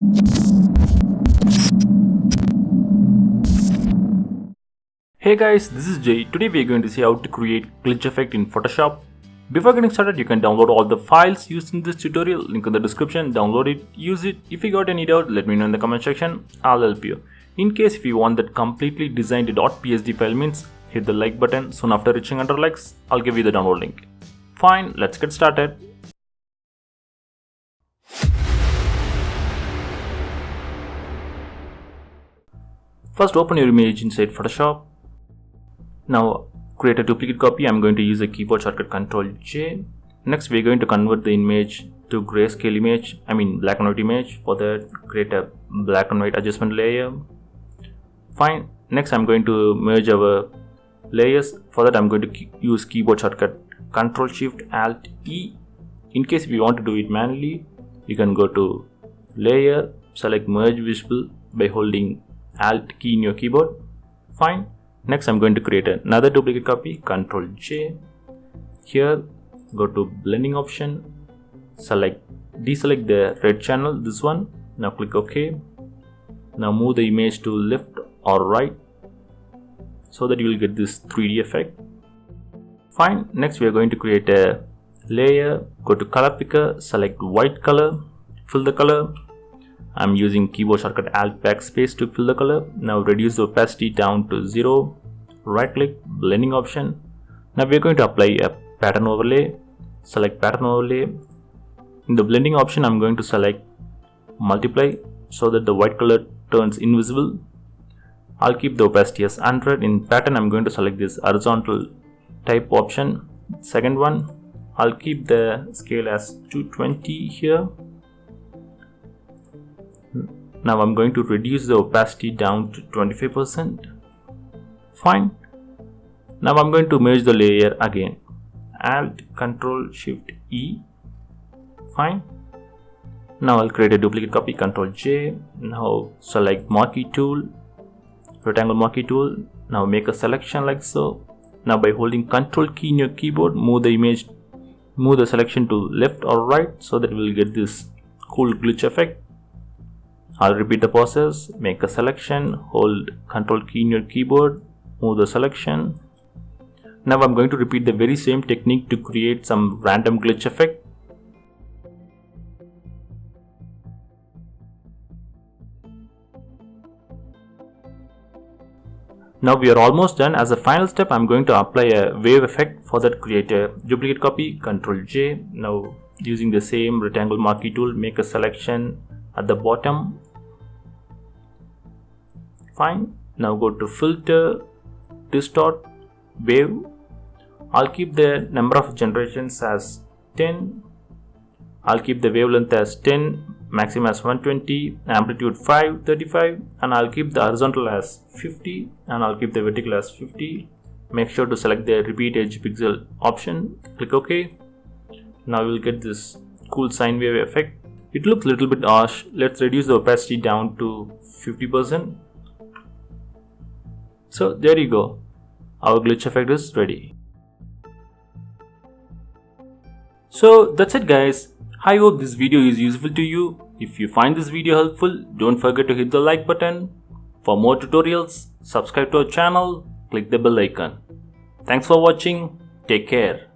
Hey guys, this is Jay. Today we are going to see how to create glitch effect in Photoshop. Before getting started, you can download all the files used in this tutorial. Link in the description. Download it, use it. If you got any doubt, let me know in the comment section. I'll help you. In case if you want that completely designed .psd file means, hit the like button. Soon after reaching 100 likes, I'll give you the download link. Fine, let's get started. First open your image inside Photoshop. Now create a duplicate copy. I'm going to use a keyboard shortcut Ctrl J. Next we're going to convert the image to grayscale image, black and white image. For that, create a black and white adjustment layer. Fine. Next I'm going to merge our layers. For that I'm going to use keyboard shortcut Ctrl Shift Alt E. In case if you want to do it manually, you can go to layer, select merge visible by holding Alt key in your keyboard. Fine. Next I'm going to create another duplicate copy, Ctrl J. Here go to blending option, deselect the red channel, this one. Now click OK. Now move the image to left or right so that you will get this 3D effect. Fine. Next we are going to create a layer, go to color picker, select white color, fill the color. I'm using keyboard shortcut Alt backspace to fill the color. Now reduce the opacity down to 0. Right click, blending option. Now we are going to apply a pattern overlay. Select pattern overlay. In the blending option, I'm going to select multiply so that the white color turns invisible. I'll keep the opacity as 100. In pattern, I'm going to select this horizontal type option. Second one, I'll keep the scale as 220 here. Now I'm going to reduce the opacity down to 25%. Fine. Now I'm going to merge the layer again. Alt Ctrl Shift E. Fine. Now I'll create a duplicate copy, Ctrl J. Now select marquee tool, rectangle marquee tool. Now make a selection like so. Now by holding Ctrl key in your keyboard, move the selection to left or right so that we'll get this cool glitch effect. I'll repeat the process. Make a selection, hold Ctrl key in your keyboard, move the selection. Now I'm going to repeat the very same technique to create some random glitch effect. Now we are almost done. As a final step, I'm going to apply a wave effect. For that, create a duplicate copy, Ctrl J. Now using the same rectangle marquee tool, make a selection at the bottom. Fine. Now go to filter, distort, wave. I'll keep the number of generations as 10. I'll keep the wavelength as 10, maximum as 120, amplitude 535, and I'll keep the horizontal as 50, and I'll keep the vertical as 50. Make sure to select the repeat edge pixel option. Click OK. Now you'll get this cool sine wave effect. It looks a little bit harsh. Let's reduce the opacity down to 50%. So there you go. Our glitch effect is ready. So that's it guys. I hope this video is useful to you. If you find this video helpful, don't forget to hit the like button. For more tutorials, subscribe to our channel, click the bell icon. Thanks for watching. Take care.